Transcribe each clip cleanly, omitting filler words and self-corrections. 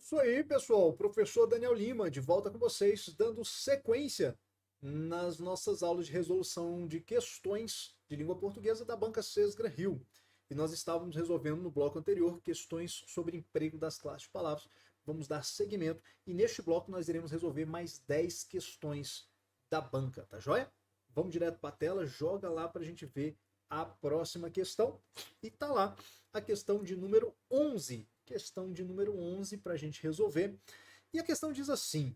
Isso aí, pessoal. Professor Daniel Lima, de volta com vocês, dando sequência nas nossas aulas de resolução de questões de língua portuguesa da Banca Sesgra Rio. E nós estávamos resolvendo no bloco anterior questões sobre emprego das classes de palavras. Vamos dar seguimento e neste bloco nós iremos resolver mais 10 questões da banca, tá joia? Vamos direto para a tela, joga lá para a gente ver a próxima questão. E tá lá a questão de número 11. Questão de número 11 para a gente resolver. E a questão diz assim: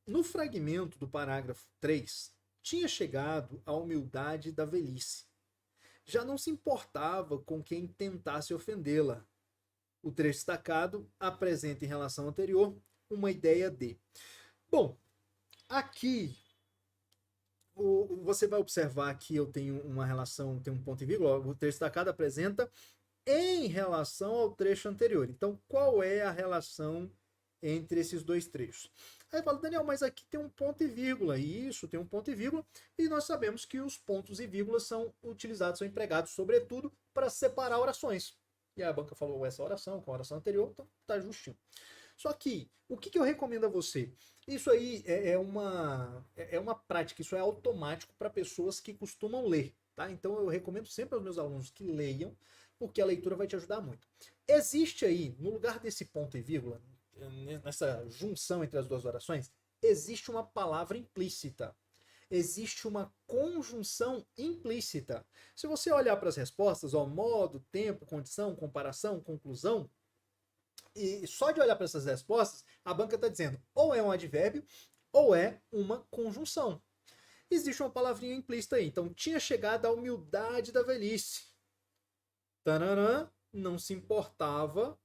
no fragmento do parágrafo 3, tinha chegado a humildade da velhice. Já não se importava com quem tentasse ofendê-la. O trecho destacado apresenta em relação anterior uma ideia de. Bom, aqui você vai observar que eu tenho uma relação, tem um ponto e vírgula. O trecho destacado apresenta em relação ao trecho anterior. Então, qual é a relação entre esses dois trechos? Aí fala, Daniel, mas aqui tem um ponto e vírgula. Isso, tem um ponto e vírgula. E nós sabemos que os pontos e vírgulas são utilizados, são empregados, sobretudo, para separar orações. E a banca falou essa oração com a oração anterior, então tá justinho. Só que, o que eu recomendo a você? Isso aí é uma prática, isso é automático para pessoas que costumam ler. Tá? Então eu recomendo sempre aos meus alunos que leiam, porque a leitura vai te ajudar muito. Existe aí, no lugar desse ponto e vírgula, nessa junção entre as duas orações, existe uma palavra implícita. Existe uma conjunção implícita. Se você olhar para as respostas, ó, modo, tempo, condição, comparação, conclusão, e só de olhar para essas respostas, a banca está dizendo ou é um advérbio ou é uma conjunção. Existe uma palavrinha implícita aí. Então, tinha chegado a humildade da velhice. Tananã, não se importava,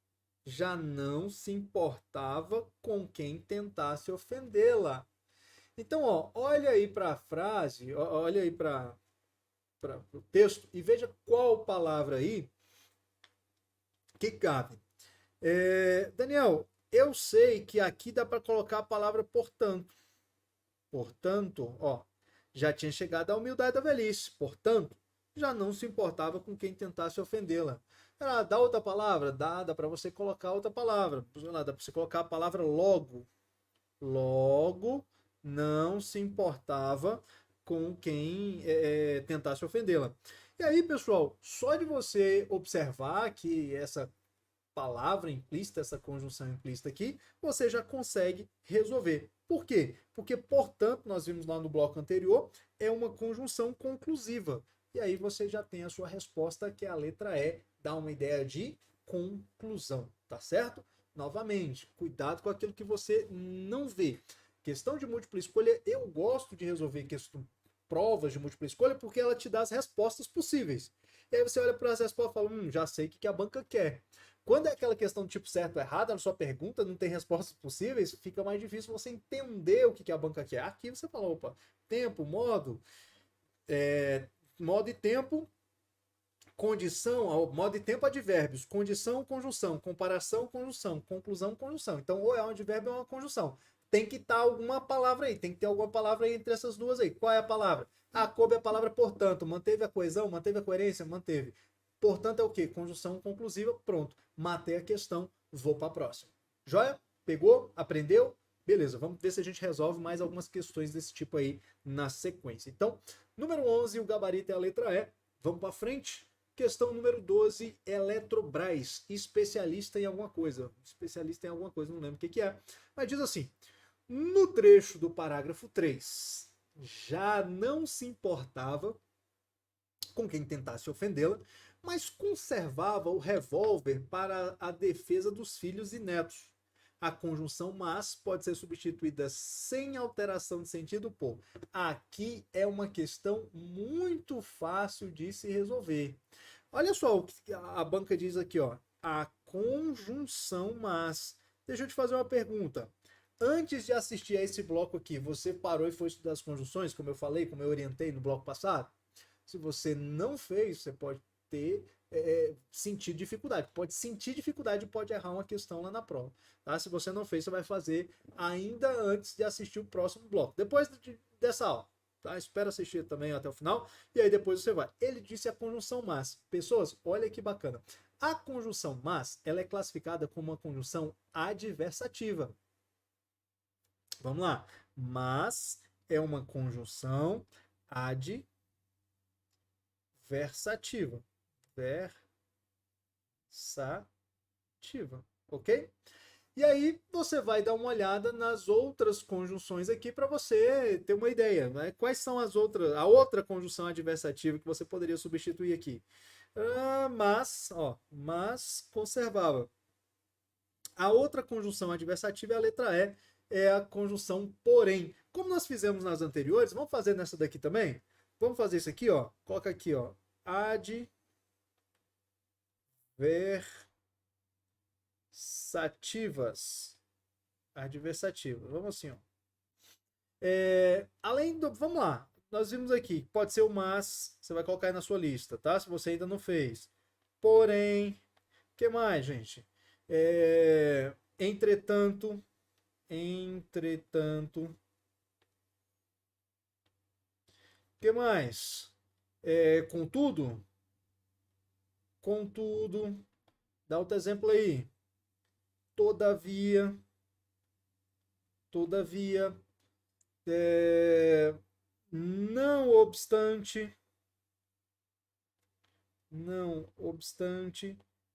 já não se importava com quem tentasse ofendê-la. Então, ó, olha aí para a frase, olha aí para o texto e veja qual palavra aí que cabe. Daniel, eu sei que aqui dá para colocar a palavra portanto. Portanto, ó, já tinha chegado à humildade da velhice. Portanto, já não se importava com quem tentasse ofendê-la. Dá outra palavra? Dá para você colocar outra palavra. Dá para você colocar a palavra logo. Logo, não se importava com quem tentasse ofendê-la. E aí, pessoal, só de você observar que essa palavra implícita, essa conjunção implícita aqui, você já consegue resolver. Por quê? Porque, portanto, nós vimos lá no bloco anterior, é uma conjunção conclusiva. E aí você já tem a sua resposta, que é a letra E, dá uma ideia de conclusão, tá certo? Novamente, cuidado com aquilo que você não vê. Questão de múltipla escolha, eu gosto de resolver provas de múltipla escolha porque ela te dá as respostas possíveis. E aí você olha para as respostas e fala, já sei o que a banca quer. Quando é aquela questão do tipo certo ou errado, na sua pergunta não tem respostas possíveis, fica mais difícil você entender o que a banca quer. Aqui você fala, opa, tempo, modo, modo e tempo, condição, modo e tempo, advérbios, condição, conjunção, comparação, conjunção, conclusão, conjunção. Então, ou é um advérbio ou é uma conjunção. Tem que estar alguma palavra aí, tem que ter alguma palavra aí entre essas duas aí. Qual é a palavra? Coube a palavra portanto, manteve a coesão, manteve a coerência, manteve. Portanto, é o quê? Conjunção conclusiva, pronto. Matei a questão, vou para a próxima. Joia? Pegou? Aprendeu? Beleza, vamos ver se a gente resolve mais algumas questões desse tipo aí na sequência. Então, número 11, o gabarito é a letra E. Vamos para frente? Questão número 12, Eletrobras, especialista em alguma coisa. Especialista em alguma coisa, não lembro o que é. Mas diz assim, no trecho do parágrafo 3, já não se importava com quem tentasse ofendê-la, mas conservava o revólver para a defesa dos filhos e netos. A conjunção mas pode ser substituída sem alteração de sentido por. Aqui é uma questão muito fácil de se resolver. Olha só o que a banca diz aqui, ó. A conjunção mas. Deixa eu te fazer uma pergunta. Antes de assistir a esse bloco aqui, você parou e foi estudar as conjunções, como eu falei, como eu orientei no bloco passado? Se você não fez, você pode ter sentir dificuldade. Pode sentir dificuldade e pode errar uma questão lá na prova. Tá? Se você não fez, você vai fazer ainda antes de assistir o próximo bloco. Depois dessa aula. Tá? Espera assistir também até o final. E aí depois você vai. Ele disse a conjunção mas. Pessoas, olha que bacana. A conjunção mas, ela é classificada como uma conjunção adversativa. Vamos lá. Mas é uma conjunção adversativa. Versativa, ok? E aí você vai dar uma olhada nas outras conjunções aqui para você ter uma ideia, né? Quais são a outra conjunção adversativa que você poderia substituir aqui? Mas conservava. A outra conjunção adversativa é a letra E, é a conjunção porém. Como nós fizemos nas anteriores, vamos fazer nessa daqui também? Vamos fazer isso aqui, ó. Coloca aqui, ó. Adversativas. Adversativas. Vamos assim, ó. Vamos lá. Nós vimos aqui, pode ser o mas, você vai colocar aí na sua lista, tá? Se você ainda não fez. Porém, o que mais, gente? Entretanto, o que mais? Contudo, dá outro exemplo aí. Todavia, não obstante,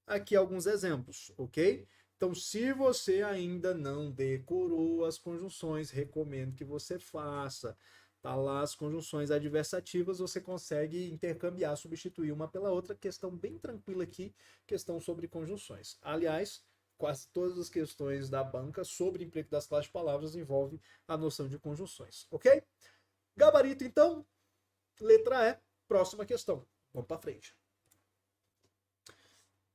aqui alguns exemplos, ok? Então, se você ainda não decorou as conjunções, recomendo que você faça. Tá lá as conjunções adversativas, você consegue intercambiar, substituir uma pela outra. Questão bem tranquila aqui, questão sobre conjunções. Aliás, quase todas as questões da banca sobre emprego das classes de palavras envolvem a noção de conjunções, ok? Gabarito, então, letra E, próxima questão. Vamos para frente.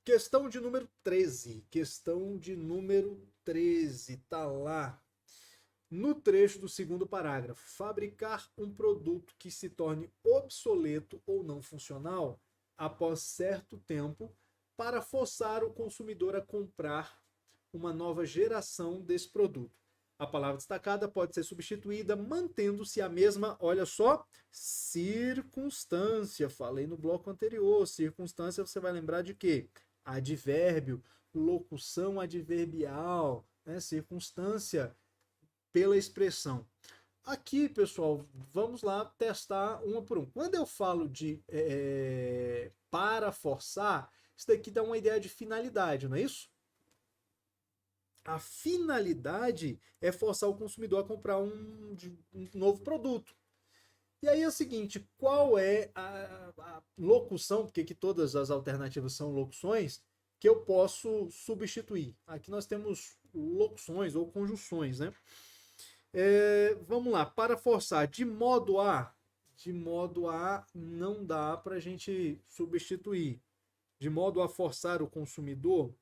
Questão de número 13. Questão de número 13. Tá lá. No trecho do segundo parágrafo. Fabricar um produto que se torne obsoleto ou não funcional após certo tempo para forçar o consumidor a comprar uma nova geração desse produto. A palavra destacada pode ser substituída mantendo-se a mesma, olha só, circunstância. Falei no bloco anterior. Circunstância, você vai lembrar de quê? Advérbio, locução adverbial, né? Circunstância pela expressão. Aqui, pessoal, vamos lá testar uma por uma. Quando eu falo de para forçar, isso daqui dá uma ideia de finalidade, não é isso? A finalidade é forçar o consumidor a comprar um novo produto. E aí é o seguinte, qual é a locução, porque aqui todas as alternativas são locuções, que eu posso substituir? Aqui nós temos locuções ou conjunções, né? Vamos lá, para forçar, de modo a não dá para a gente substituir. De modo a forçar o consumidor,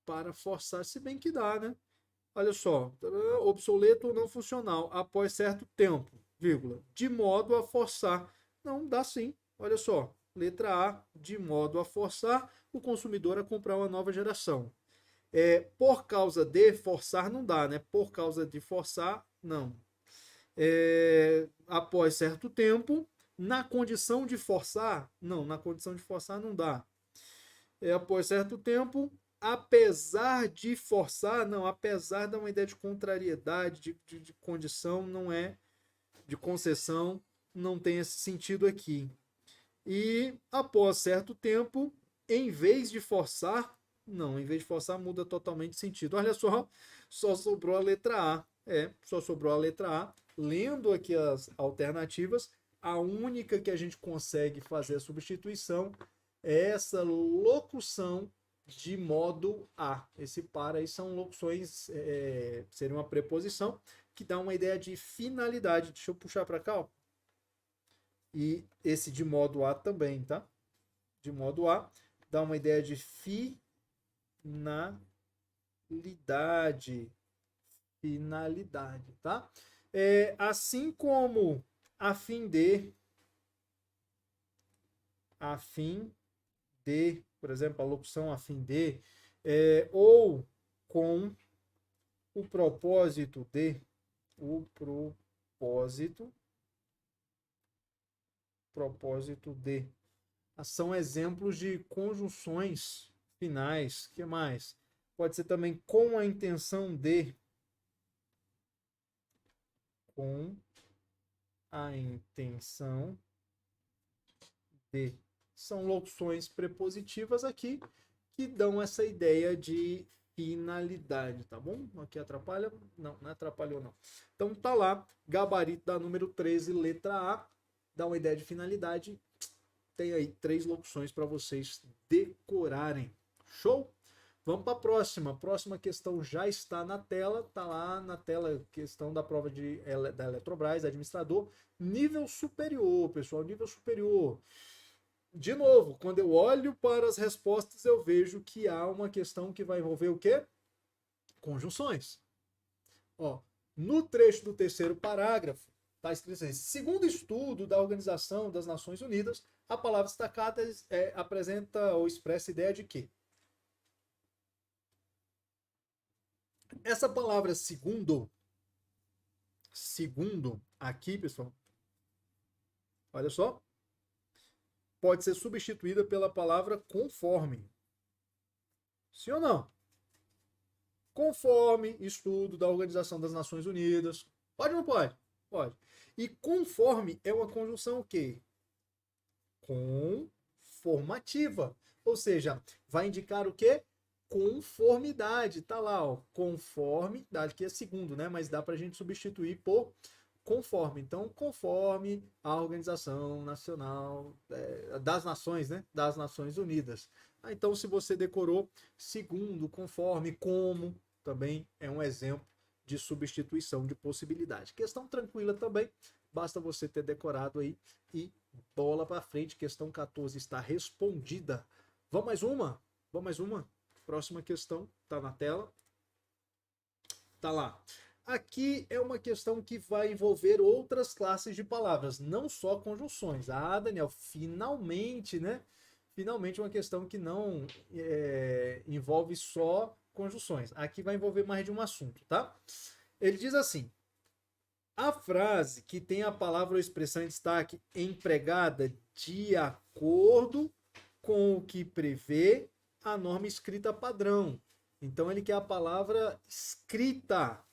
para forçar, se bem que dá, né? Olha só, obsoleto ou não funcional, após certo tempo, vírgula, de modo a forçar. Não, dá sim, olha só. Letra A, de modo a forçar o consumidor a comprar uma nova geração. Por causa de forçar, não dá, né? Por causa de forçar, não. Após certo tempo, na condição de forçar, não, na condição de forçar não dá. Após certo tempo, apesar de forçar, não, apesar dá uma ideia de contrariedade, de condição, não é, de concessão, não tem esse sentido aqui. E após certo tempo, em vez de forçar, não, em vez de forçar muda totalmente de sentido. Olha só sobrou a letra A. Só sobrou a letra A. Lendo aqui as alternativas, a única que a gente consegue fazer a substituição é essa locução de modo a. Esse para aí são locuções, seria uma preposição que dá uma ideia de finalidade. Deixa eu puxar para cá, ó. E esse de modo a também, tá? De modo a dá uma ideia de finalidade. Finalidade, tá? Assim como a fim de, por exemplo, a locução a fim de, ou com o propósito de, propósito de. São exemplos de conjunções finais. O que mais? Pode ser também com a intenção de. Com a intenção de. São locuções prepositivas aqui que dão essa ideia de finalidade, tá bom? Aqui atrapalha? Não, não atrapalhou não. Então tá lá, gabarito da número 13, letra A, dá uma ideia de finalidade. Tem aí 3 locuções para vocês decorarem. Show? Vamos para a próxima. A próxima questão já está na tela. Está lá na tela, questão da prova da Eletrobras, administrador. Nível superior, pessoal. Nível superior. De novo, quando eu olho para as respostas, eu vejo que há uma questão que vai envolver o quê? Conjunções. Ó, no trecho do terceiro parágrafo, está escrito assim: segundo estudo da Organização das Nações Unidas, a palavra destacada apresenta ou expressa a ideia de quê? Essa palavra segundo, aqui, pessoal, olha só, pode ser substituída pela palavra conforme. Sim ou não? Conforme estudo da Organização das Nações Unidas. Pode ou não pode? Pode. E conforme é uma conjunção o quê? Conformativa. Ou seja, vai indicar o quê? Conformidade. Tá lá, ó. Conformidade, que é segundo, né? Mas dá pra gente substituir por conforme. Então, conforme a Organização Nacional das Nações, né? Das Nações Unidas. Então, se você decorou segundo, conforme, como, também é um exemplo de substituição de possibilidade. Questão tranquila também, basta você ter decorado aí e bola para frente. Questão 14 está respondida. Vamos mais uma? Vamos mais uma? Próxima questão, tá na tela. Tá lá. Aqui é uma questão que vai envolver outras classes de palavras, não só conjunções. Ah, Daniel, finalmente, né? Finalmente uma questão que não envolve só conjunções. Aqui vai envolver mais de um assunto, tá? Ele diz assim: a frase que tem a palavra ou expressão em destaque empregada de acordo com o que prevê a norma escrita padrão. Então ele quer a palavra escrita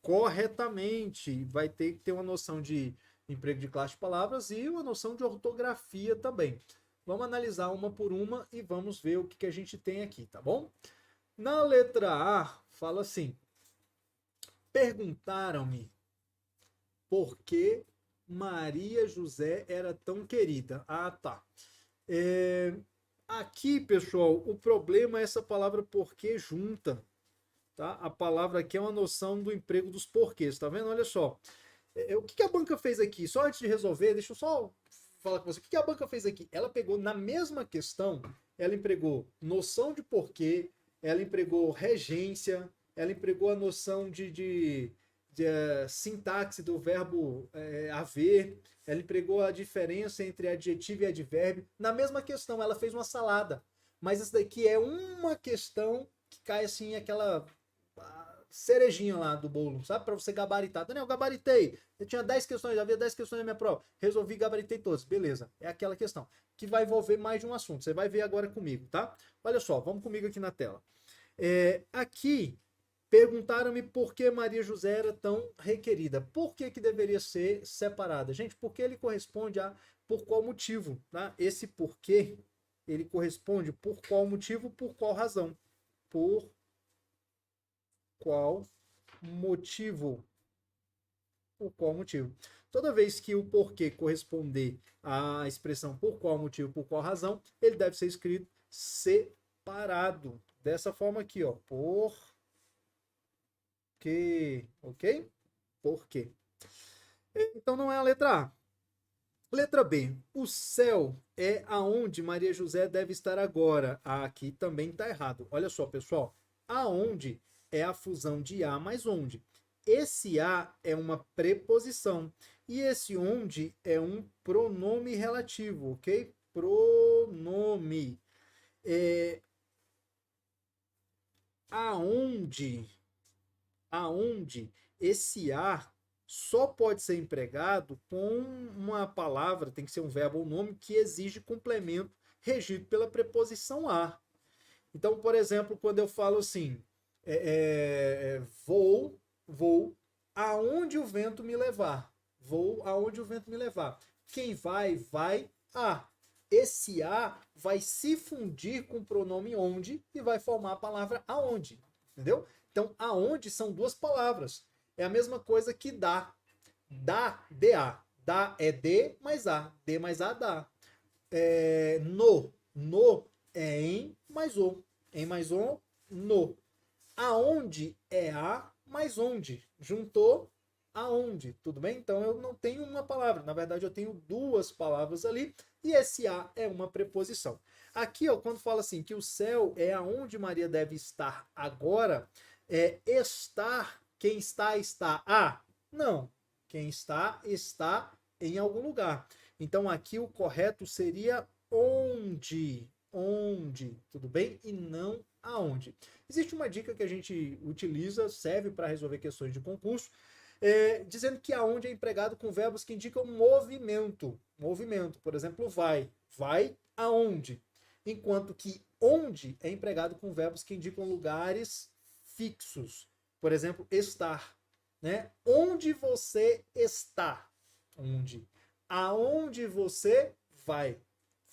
corretamente. Vai ter que ter uma noção de emprego de classe de palavras e uma noção de ortografia também. Vamos analisar uma por uma e vamos ver o que a gente tem aqui, tá bom? Na letra A, fala assim: perguntaram-me por que Maria José era tão querida. Ah, tá. Aqui, pessoal, o problema é essa palavra porquê junta. Tá? A palavra aqui é uma noção do emprego dos porquês, tá vendo? Olha só. O que a banca fez aqui? Só antes de resolver, deixa eu só falar com você. O que a banca fez aqui? Ela pegou na mesma questão, ela empregou noção de porquê, ela empregou regência, ela empregou a noção de sintaxe do verbo haver, ela empregou a diferença entre adjetivo e advérbio. Na mesma questão, ela fez uma salada. Mas isso daqui é uma questão que cai assim, aquela cerejinha lá do bolo, sabe? Para você gabaritar. Daniel, gabaritei. Eu tinha 10 questões, havia 10 questões na minha prova. Resolvi, gabaritei todas. Beleza. É aquela questão que vai envolver mais de um assunto. Você vai ver agora comigo, tá? Olha só, vamos comigo aqui na tela. Aqui, perguntaram-me por que Maria José era tão requerida. Por que deveria ser separada? Gente, porque ele corresponde a por qual motivo, tá? Esse porquê, ele corresponde por qual motivo, por qual razão. Por qual motivo? Por qual motivo? Toda vez que o porquê corresponder à expressão por qual motivo, por qual razão, ele deve ser escrito separado. Dessa forma aqui, ó. Por quê, ok? Por quê? Então não é a letra A. Letra B. O céu é aonde Maria José deve estar agora. Aqui também está errado. Olha só, pessoal. Aonde é a fusão de a mais onde. Esse a é uma preposição. E esse onde é um pronome relativo, ok? Pronome. Aonde esse a só pode ser empregado com uma palavra, tem que ser um verbo ou nome, que exige complemento regido pela preposição a. Então, por exemplo, quando eu falo assim, vou aonde o vento me levar. Vou aonde o vento me levar. Quem vai a. Esse a vai se fundir com o pronome onde e vai formar a palavra aonde. Entendeu? Então, aonde são duas palavras. É a mesma coisa que dá. Dá, DA. Dá é D mais A. D mais A dá. No é em mais o. Em mais o, no. Aonde é a mais onde. Juntou aonde. Tudo bem? Então eu não tenho uma palavra. Na verdade, eu tenho duas palavras ali. E esse a é uma preposição. Aqui, ó, quando fala assim que o céu é aonde Maria deve estar agora, estar, quem está, está. Não. Quem está, está em algum lugar. Então aqui o correto seria onde. Onde, tudo bem? E não aonde. Existe uma dica que a gente utiliza, serve para resolver questões de concurso, dizendo que aonde é empregado com verbos que indicam movimento. Movimento, por exemplo, vai. Vai aonde? Enquanto que onde é empregado com verbos que indicam lugares fixos. Por exemplo, estar. Né? Onde você está? Onde? Aonde você vai?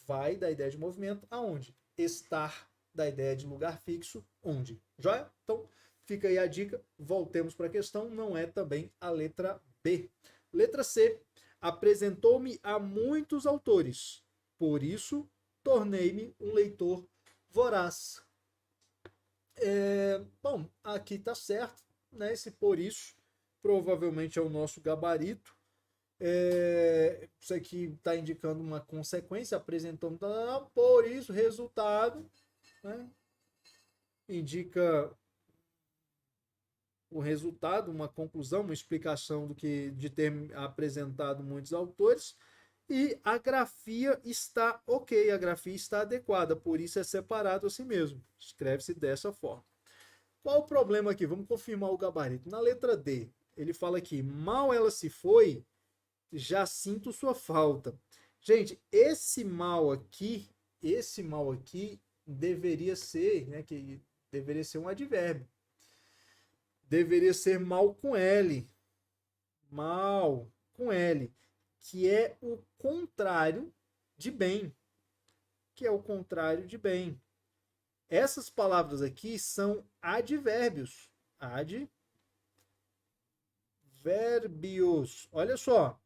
Vai da ideia de movimento, aonde? Estar da ideia de lugar fixo, onde? Joia? Então, fica aí a dica. Voltemos para a questão. Não é também a letra B. Letra C. Apresentou-me a muitos autores. Por isso, tornei-me um leitor voraz. Bom, aqui está certo. Né? Esse por isso provavelmente é o nosso gabarito. Isso aqui está indicando uma consequência, apresentando, por isso, resultado, né? Indica o resultado, uma conclusão, uma explicação do que de ter apresentado muitos autores. E a grafia está ok, a grafia está adequada, por isso é separado assim mesmo. Escreve-se dessa forma. Qual o problema aqui? Vamos confirmar o gabarito. Na letra D, ele fala aqui, mal ela se foi, já sinto sua falta. Gente, esse mal aqui deveria ser, né, que deveria ser um advérbio. Deveria ser mal com L. Mal com L, que é o contrário de bem. Que é o contrário de bem. Essas palavras aqui são advérbios. Advérbios. Olha só.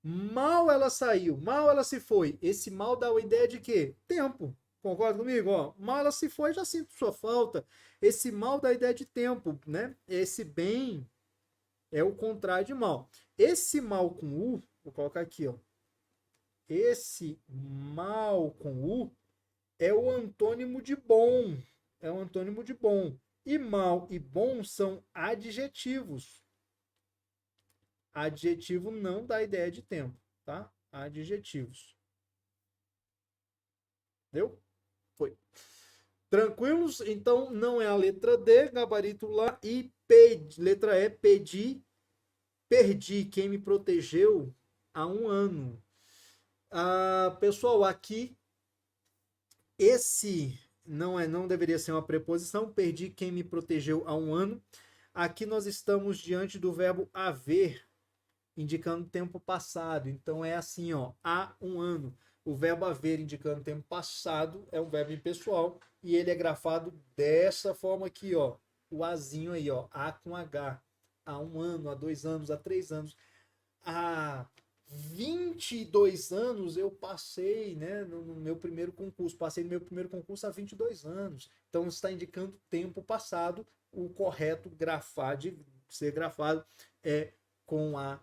Mal ela saiu, mal ela se foi. Esse mal dá a ideia de quê? Tempo. Concorda comigo? Ó, mal ela se foi, já sinto sua falta. Esse mal dá a ideia de tempo, né? Esse bem é o contrário de mal. Esse mal com U, vou colocar aqui, ó. Esse mal com U é o antônimo de bom. É o antônimo de bom. E mal e bom são adjetivos. Adjetivo não dá ideia de tempo, tá? Adjetivos. Deu? Foi. Tranquilos? Então, não é a letra D, gabarito lá. E letra E, perdi quem me protegeu há um ano. Pessoal, aqui, esse não deveria ser uma preposição. Perdi quem me protegeu há um ano. Aqui nós estamos diante do verbo haver, indicando tempo passado. Então é assim, ó, há um ano. O verbo haver indicando tempo passado é um verbo impessoal e ele é grafado dessa forma aqui, ó. O azinho aí, ó, A com H. Há um ano, há 2 anos, há 3 anos. Há 22 anos eu passei, né, no meu primeiro concurso. Passei no meu primeiro concurso há 22 anos. Então está indicando tempo passado. O correto ser grafado é com a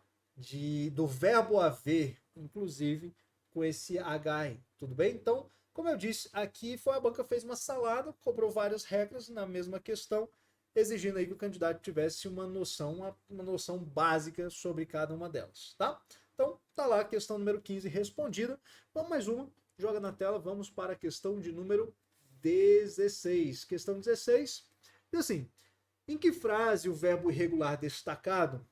do verbo haver, inclusive com esse HR, tudo bem? Então, como eu disse, aqui a banca fez uma salada, cobrou várias regras na mesma questão, exigindo aí que o candidato tivesse uma noção básica sobre cada uma delas, tá? Então, tá lá a questão número 15 respondida. Vamos mais uma, joga na tela, vamos para a questão de número 16. Questão 16, diz assim, em que frase o verbo irregular destacado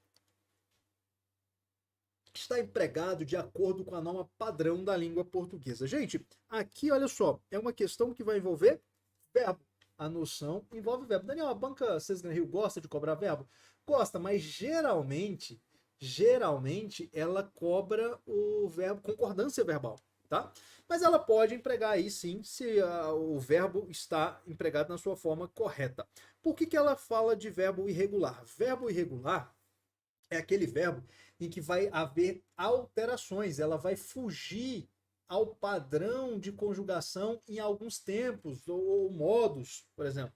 está empregado de acordo com a norma padrão da língua portuguesa. Gente, aqui olha só, é uma questão que vai envolver verbo. A noção envolve verbo. Daniel, a banca Sesgran Rio gosta de cobrar verbo? Gosta, mas geralmente ela cobra o verbo concordância verbal, tá? Mas ela pode empregar aí sim, se o verbo está empregado na sua forma correta. Por que ela fala de verbo irregular? Verbo irregular é aquele verbo em que vai haver alterações, ela vai fugir ao padrão de conjugação em alguns tempos ou modos, por exemplo.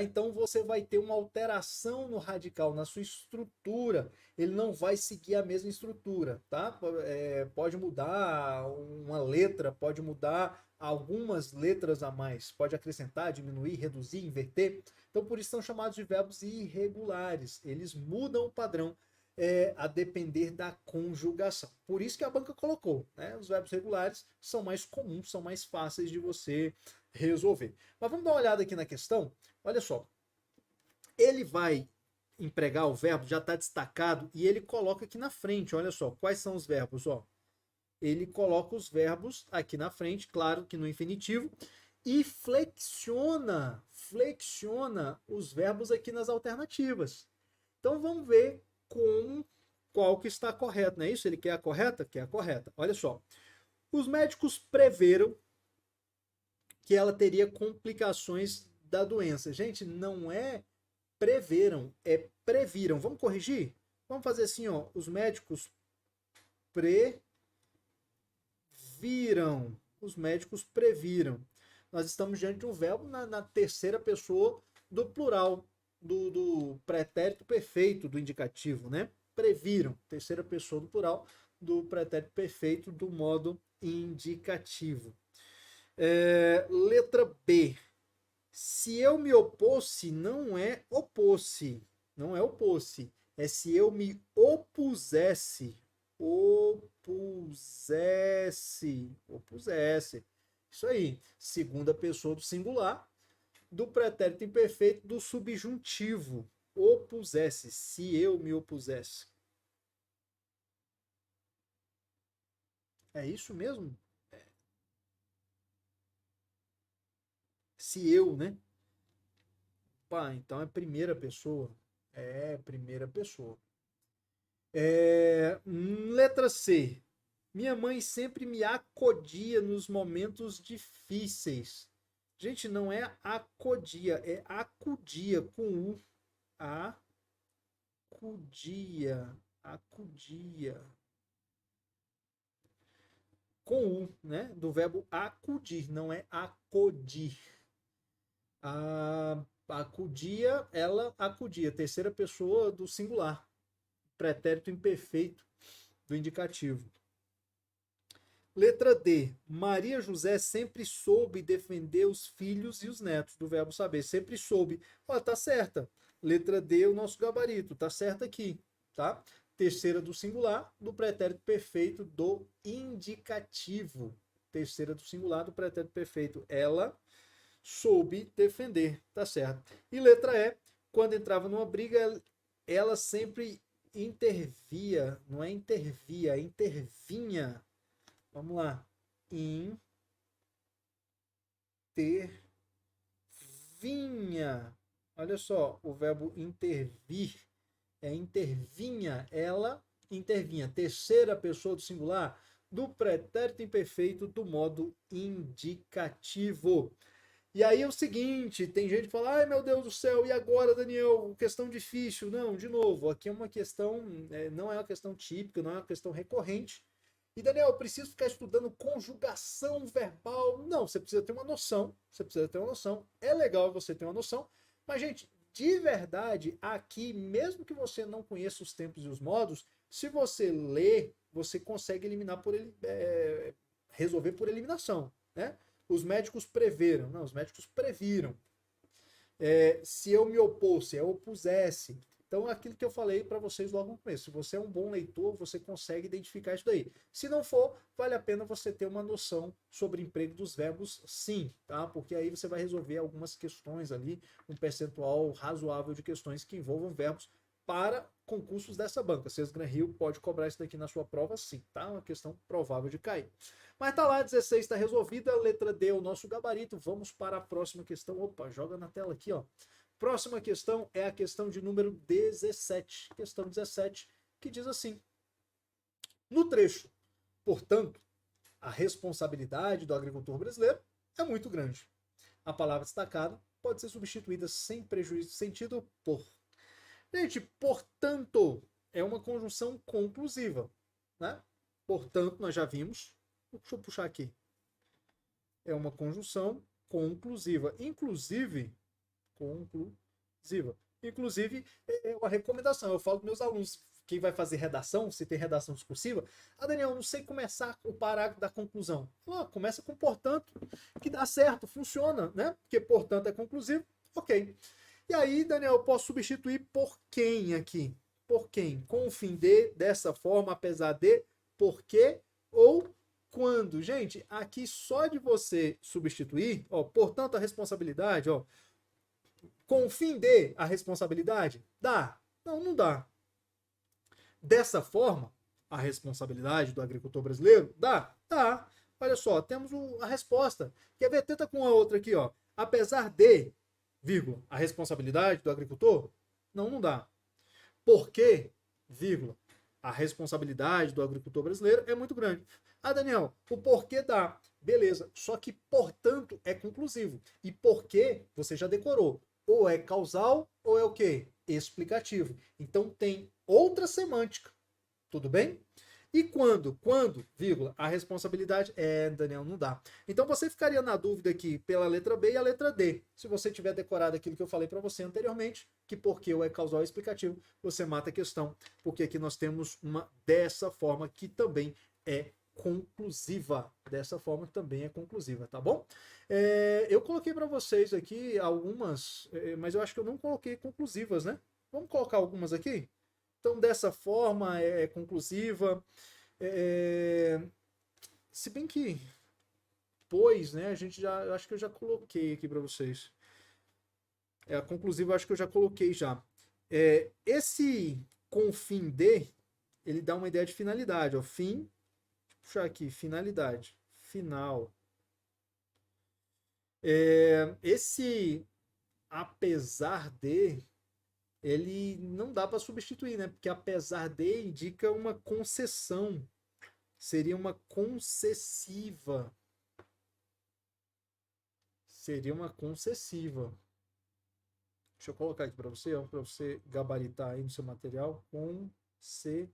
Então você vai ter uma alteração no radical, na sua estrutura. Ele não vai seguir a mesma estrutura, tá? Pode mudar uma letra, pode mudar algumas letras a mais, pode acrescentar, diminuir, reduzir, inverter. Então por isso são chamados de verbos irregulares. Eles mudam o padrão a depender da conjugação. Por isso que a banca colocou, né? Os verbos regulares são mais comuns, são mais fáceis de você resolver. Mas vamos dar uma olhada aqui na questão. Olha só, ele vai empregar o verbo, já está destacado, e ele coloca aqui na frente, olha só, quais são os verbos, ó. Ele coloca os verbos aqui na frente, claro que no infinitivo, e flexiona os verbos aqui nas alternativas. Então vamos ver qual que está correto, não é isso? Ele quer a correta? Quer a correta. Olha só, os médicos preveram que ela teria complicações da doença. Gente, não é preveram, é previram. Vamos corrigir? Vamos fazer assim, ó. Os médicos previram. Os médicos previram. Nós estamos diante de um verbo na terceira pessoa do plural, do pretérito perfeito do indicativo, né? Previram. Terceira pessoa do plural do pretérito perfeito do modo indicativo. Letra B. Se eu me opôsse, não é opôsse. Não é opôsse. É se eu me opusesse. Opusesse. Isso aí. Segunda pessoa do singular, do pretérito imperfeito, do subjuntivo. Opusesse. Se eu me opusesse. É isso mesmo? Se eu, né? Pá, então é primeira pessoa. É primeira pessoa. Letra C. Minha mãe sempre me acudia nos momentos difíceis. Gente, não é acodia, é acudia com U. Acudia. Com U, né? Do verbo acudir, não é acudir. Acudia, ela acudia. Terceira pessoa do singular. Pretérito imperfeito do indicativo. Letra D. Maria José sempre soube defender os filhos e os netos, do verbo saber. Sempre soube. Ó, tá certa. Letra D, o nosso gabarito. Tá certo aqui, tá? Terceira do singular, do pretérito perfeito do indicativo. Terceira do singular, do pretérito perfeito. Ela soube defender, tá certo. E letra E, quando entrava numa briga, ela sempre intervia, não é intervia, é intervinha. Vamos lá. Intervinha. Olha só, o verbo intervir é intervinha, ela intervinha. Terceira pessoa do singular do pretérito imperfeito do modo indicativo. E aí é o seguinte, tem gente que fala, ai meu Deus do céu, e agora, Daniel? Questão difícil. Não, de novo, aqui é uma questão, não é uma questão típica, não é uma questão recorrente. E Daniel, eu preciso ficar estudando conjugação verbal. Não, você precisa ter uma noção. Você precisa ter uma noção. É legal você ter uma noção. Mas, gente, de verdade, aqui, mesmo que você não conheça os tempos e os modos, se você ler, você consegue eliminar resolver por eliminação, né? Os médicos preveram. Não, os médicos previram. Se eu me opôsse, eu opusesse. Então, aquilo que eu falei para vocês logo no começo. Se você é um bom leitor, você consegue identificar isso daí. Se não for, vale a pena você ter uma noção sobre o emprego dos verbos, sim, tá? Porque aí você vai resolver algumas questões ali, um percentual razoável de questões que envolvam verbos para concursos dessa banca. César Gran Rio pode cobrar isso daqui na sua prova, sim, tá? Uma questão provável de cair. Mas tá lá, 16 está resolvida, letra D é o nosso gabarito. Vamos para a próxima questão. Opa, joga na tela aqui, ó. Próxima questão é a questão de número 17. Questão 17, que diz assim: no trecho, portanto, a responsabilidade do agricultor brasileiro é muito grande. A palavra destacada pode ser substituída sem prejuízo de sentido por. Gente, portanto, é uma conjunção conclusiva, né? Portanto, nós já vimos. Deixa eu puxar aqui. É uma conjunção conclusiva. Inclusive, é uma recomendação. Eu falo para meus alunos, quem vai fazer redação, se tem redação discursiva, Daniel, eu não sei começar o parágrafo da conclusão. Começa com portanto, que dá certo, funciona, né? Porque portanto é conclusivo, ok. E aí, Daniel, eu posso substituir por quem aqui? Por quem? Com o fim de, dessa forma, apesar de, porque ou quando. Gente, aqui só de você substituir, ó, portanto a responsabilidade, ó, com o fim de a responsabilidade, dá? Não, não dá. Dessa forma, a responsabilidade do agricultor brasileiro, dá? Dá. Olha só, temos a resposta. Quer ver? Tenta com a outra aqui, ó. Apesar de, vírgula, a responsabilidade do agricultor? Não, não dá. Por quê, vírgula, a responsabilidade do agricultor brasileiro é muito grande. Ah, Daniel, o porquê dá. Beleza, só que portanto é conclusivo. E porquê você já decorou. Ou é causal ou é o quê? Explicativo. Então tem outra semântica. Tudo bem? E quando, vírgula, a responsabilidade Daniel, não dá. Então você ficaria na dúvida aqui pela letra B e a letra D. Se você tiver decorado aquilo que eu falei para você anteriormente, que porque o é causal e explicativo, você mata a questão, porque aqui nós temos uma dessa forma que também é conclusiva. Dessa forma que também é conclusiva, tá bom? Eu coloquei para vocês aqui algumas, mas eu acho que eu não coloquei conclusivas, né? Vamos colocar algumas aqui? Então, dessa forma, é conclusiva. Se bem que, pois, né, a gente já, acho que eu já coloquei aqui para vocês. A conclusiva, eu acho que eu já coloquei já. Esse com fim de, ele dá uma ideia de finalidade. Ó, fim, deixa eu puxar aqui, finalidade, final. Esse apesar de, ele não dá para substituir, né? Porque apesar de indica uma concessão. Seria uma concessiva. Seria uma concessiva. Deixa eu colocar aqui para você gabaritar aí no seu material. Concessiva.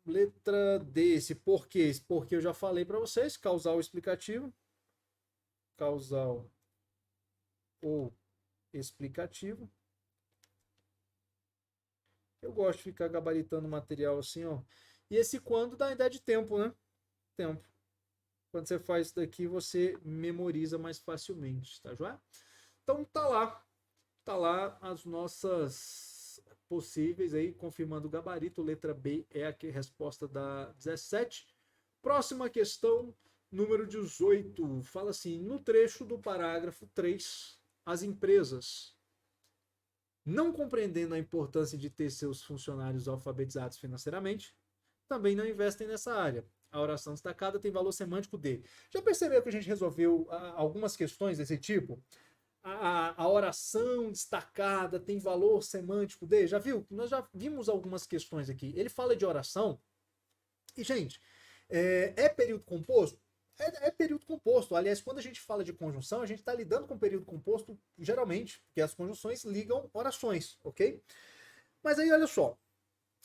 Letra D, esse porquê. Esse porquê eu já falei para vocês. Causal explicativo. Causal ou explicativo. Eu gosto de ficar gabaritando o material assim, ó. E esse quando dá a ideia de tempo, né? Tempo. Quando você faz isso daqui, você memoriza mais facilmente, tá joia? Então tá lá. Tá lá as nossas possíveis aí, confirmando o gabarito. Letra B é a resposta da 17. Próxima questão, número 18. Fala assim, no trecho do parágrafo 3, as empresas, não compreendendo a importância de ter seus funcionários alfabetizados financeiramente, também não investem nessa área. A oração destacada tem valor semântico D. Já percebeu que a gente resolveu algumas questões desse tipo? A oração destacada tem valor semântico D? Já viu? Nós já vimos algumas questões aqui. Ele fala de oração e, gente, é período composto? É período composto. Aliás, quando a gente fala de conjunção, a gente está lidando com período composto, geralmente, porque as conjunções ligam orações, ok? Mas aí, olha só.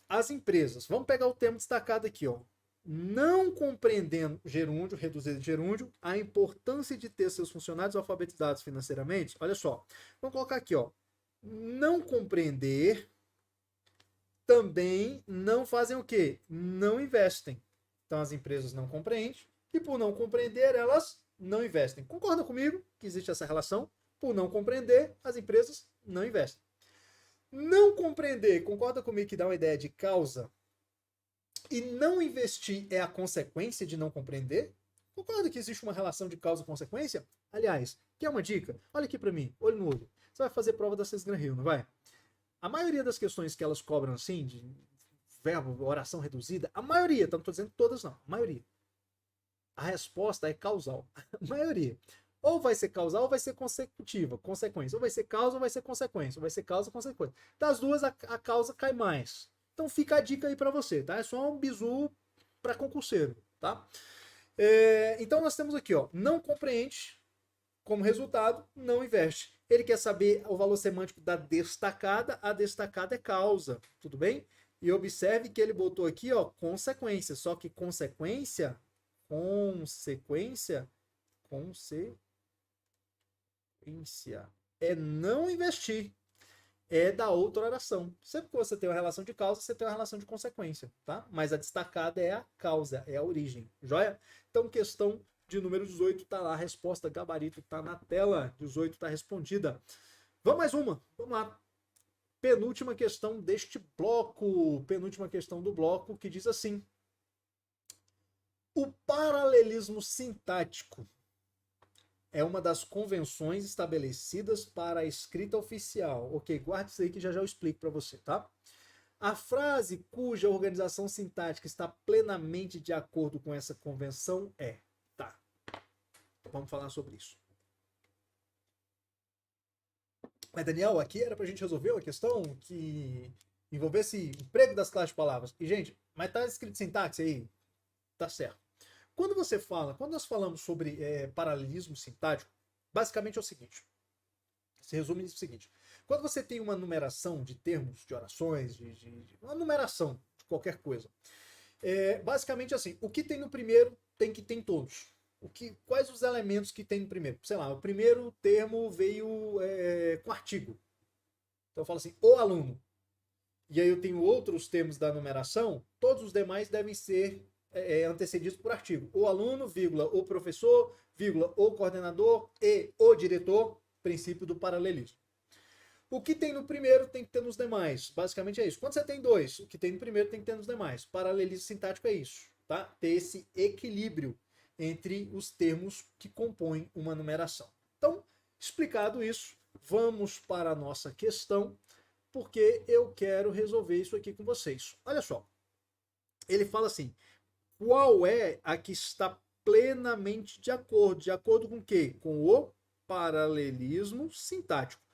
As empresas, vamos pegar o termo destacado aqui, ó. Não compreendendo gerúndio, reduzido de gerúndio, a importância de ter seus funcionários alfabetizados financeiramente, olha só. Vamos colocar aqui, ó. Não compreender, também não fazem o quê? Não investem. Então, as empresas não compreendem, e por não compreender, elas não investem. Concorda comigo que existe essa relação? Por não compreender, as empresas não investem. Não compreender, concorda comigo que dá uma ideia de causa? E não investir é a consequência de não compreender? Concorda que existe uma relação de causa e consequência? Aliás, quer uma dica? Olha aqui para mim, olho no olho. Você vai fazer prova da Sesgran Rio, não vai? A maioria das questões que elas cobram assim, de verbo, oração reduzida, a maioria, não estou dizendo todas não, a maioria. A resposta é causal. A maioria. Ou vai ser causal ou vai ser consecutiva, consequência. Ou vai ser causa ou vai ser consequência. Ou vai ser causa ou consequência. Das duas, a causa cai mais. Então fica a dica aí para você, tá? É só um bizu para concurseiro, tá? Então nós temos aqui, ó, não compreende, como resultado, não investe. Ele quer saber o valor semântico da destacada, a destacada é causa, tudo bem? E observe que ele botou aqui, ó, consequência, só que consequência é não investir, é da outra oração. Sempre que você tem uma relação de causa, você tem uma relação de consequência, tá? Mas a destacada é a causa, é a origem, joia? Então, questão de número 18 tá lá, a resposta gabarito tá na tela, 18 tá respondida. Vamos mais uma, vamos lá. Penúltima questão deste bloco, penúltima questão do bloco, que diz assim: o paralelismo sintático é uma das convenções estabelecidas para a escrita oficial. Ok, guarde isso aí que já eu explico para você, tá? A frase cuja organização sintática está plenamente de acordo com essa convenção é... Tá, vamos falar sobre isso. Mas, Daniel, aqui era pra gente resolver uma questão que envolvesse emprego das classes de palavras. E, gente, mas tá escrito sintaxe aí? Tá certo. Quando nós falamos sobre paralelismo sintático, basicamente é o seguinte. Se resume nisso o seguinte. Quando você tem uma numeração de termos, de orações, uma numeração de qualquer coisa, basicamente assim, o que tem no primeiro tem que ter em todos. Quais os elementos que tem no primeiro? Sei lá, o primeiro termo veio com artigo. Então eu falo assim, o aluno. E aí eu tenho outros termos da numeração, todos os demais devem ser antecedidos por artigo. O aluno, vírgula, o professor, vírgula, o coordenador e o diretor, princípio do paralelismo. O que tem no primeiro tem que ter nos demais. Basicamente é isso. Quando você tem dois, o que tem no primeiro tem que ter nos demais. Paralelismo sintático é isso, tá? Ter esse equilíbrio entre os termos que compõem uma numeração. Então, explicado isso, vamos para a nossa questão, porque eu quero resolver isso aqui com vocês. Olha só. Ele fala assim: qual é a que está plenamente de acordo? De acordo com o quê? Com o paralelismo sintático.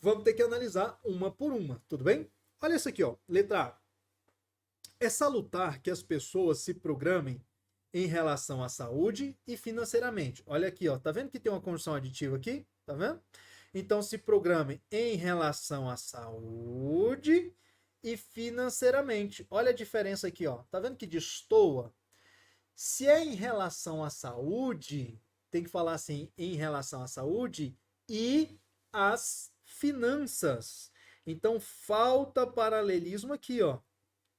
Vamos ter que analisar uma por uma, tudo bem? Olha isso aqui, ó. Letra A. É salutar que as pessoas se programem em relação à saúde e financeiramente. Olha aqui, ó. Tá vendo que tem uma conjunção aditiva aqui? Tá vendo? Então, se programem em relação à saúde e financeiramente. Olha a diferença aqui, ó. Tá vendo que destoa? Se é em relação à saúde, tem que falar assim, em relação à saúde e às finanças. Então, falta paralelismo aqui, ó.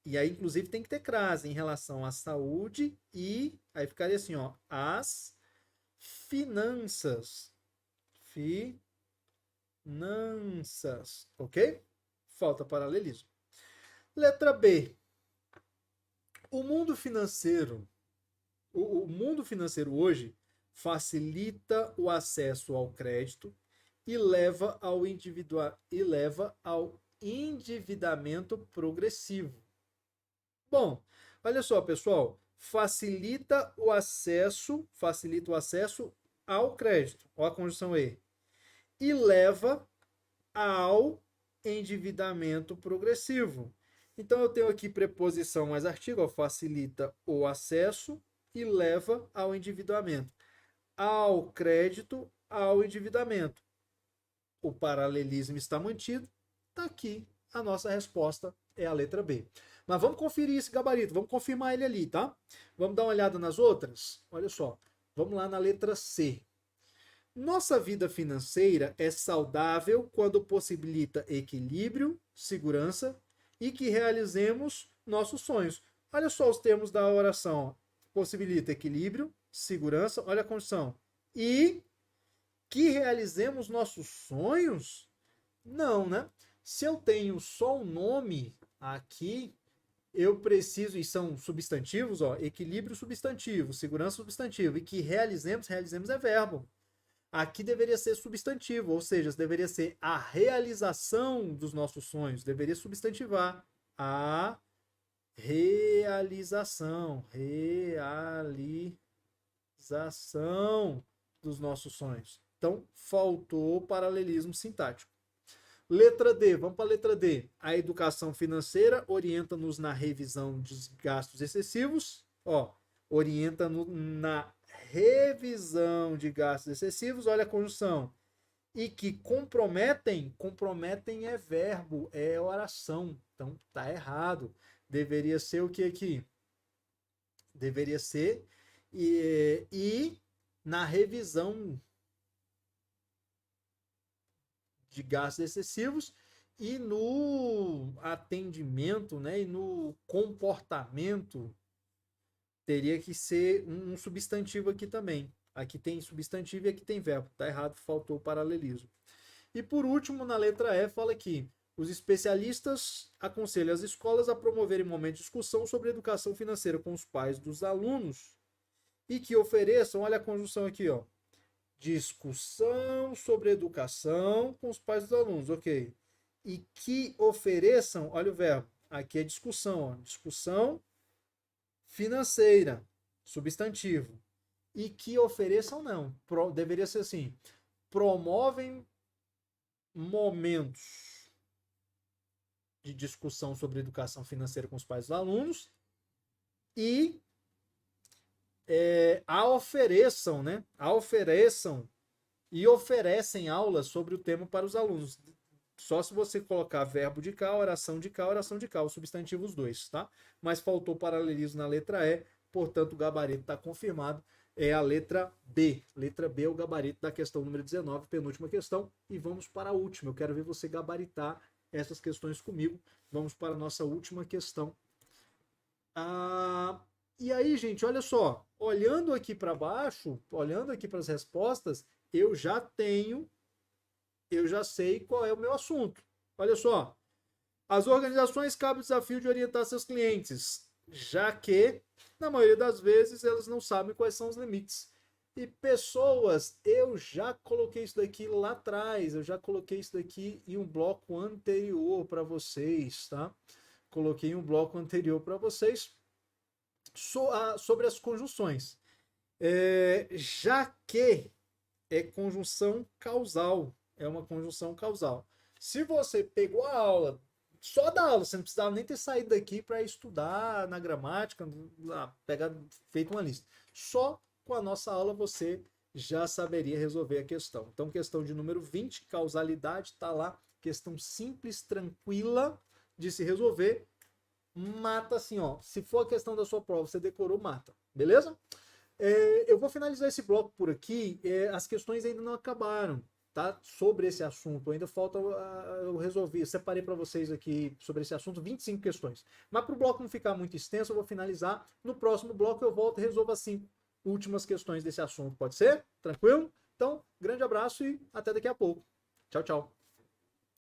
E aí, inclusive, tem que ter crase em relação à saúde e... Aí ficaria assim, ó. As finanças. Finanças. Ok? Falta paralelismo. Letra B. O mundo financeiro hoje facilita o acesso ao crédito e leva ao endividamento progressivo. Bom, olha só, pessoal, facilita o acesso ao crédito, ó a conjunção E, e leva ao endividamento progressivo. Então eu tenho aqui preposição mais artigo, ó, facilita o acesso e leva ao endividamento. Ao crédito, ao endividamento. O paralelismo está mantido. Está aqui a nossa resposta, é a letra B. Mas vamos conferir esse gabarito, vamos confirmar ele ali, tá? Vamos dar uma olhada nas outras? Olha só, vamos lá na letra C. Nossa vida financeira é saudável quando possibilita equilíbrio, segurança e que realizemos nossos sonhos. Olha só os termos da oração. Possibilita equilíbrio, segurança, olha a condição. E que realizemos nossos sonhos? Não, né? Se eu tenho só um nome aqui, eu preciso, e são substantivos, ó, equilíbrio substantivo, segurança substantivo, e que realizemos é verbo. Aqui deveria ser substantivo, ou seja, deveria ser a realização dos nossos sonhos, deveria substantivar a realização dos nossos sonhos. Então, faltou paralelismo sintático. Letra D, vamos para a letra D. A educação financeira orienta-nos na revisão de gastos excessivos. Ó, orienta-nos na revisão de gastos excessivos. Olha a conjunção. E que comprometem é verbo, é oração. Então, tá errado. Deveria ser o que aqui? Deveria ser e na revisão de gastos excessivos e no atendimento, né, e no comportamento teria que ser um substantivo aqui também. Aqui tem substantivo e aqui tem verbo. Tá errado, faltou o paralelismo. E por último, na letra E, fala aqui: os especialistas aconselham as escolas a promoverem momentos de discussão sobre educação financeira com os pais dos alunos e que ofereçam, olha a conjunção aqui, ó, discussão sobre educação com os pais dos alunos, ok. E que ofereçam, olha o verbo, aqui é discussão, ó, discussão financeira, substantivo. E que ofereçam, não, deveria ser assim, promovem momentos de discussão sobre educação financeira com os pais dos alunos e a ofereçam, né? A ofereçam e oferecem aulas sobre o tema para os alunos. Só se você colocar verbo de cá, oração de cá, oração de cá, os substantivos dois, tá? Mas faltou paralelismo na letra E, portanto o gabarito está confirmado. É a letra B. Letra B é o gabarito da questão número 19, penúltima questão. E vamos para a última. Eu quero ver você gabaritar essas questões comigo. Vamos para a nossa última questão. E aí, gente, olha só. Olhando aqui para baixo, olhando aqui para as respostas, eu já sei qual é o meu assunto. Olha só. As organizações cabem o desafio de orientar seus clientes, já que, na maioria das vezes, elas não sabem quais são os limites. E pessoas, eu já coloquei isso daqui lá atrás, eu já coloquei isso daqui em um bloco anterior para vocês, tá? Coloquei um bloco anterior para vocês sobre as conjunções. Já que é conjunção causal, é uma conjunção causal. Se você pegou a aula, só da aula, você não precisava nem ter saído daqui para estudar na gramática, feito uma lista. Só com a nossa aula você já saberia resolver a questão. Então, questão de número 20, causalidade, está lá. Questão simples, tranquila de se resolver. Mata assim, ó. Se for a questão da sua prova, você decorou, mata. Beleza? Eu vou finalizar esse bloco por aqui. As questões ainda não acabaram, tá? Sobre esse assunto. Ainda falta eu resolver. Separei para vocês aqui sobre esse assunto 25 questões. Mas para o bloco não ficar muito extenso, eu vou finalizar. No próximo bloco eu volto e resolvo as 5 últimas questões desse assunto. Pode ser? Tranquilo? Então, grande abraço e até daqui a pouco. Tchau, tchau.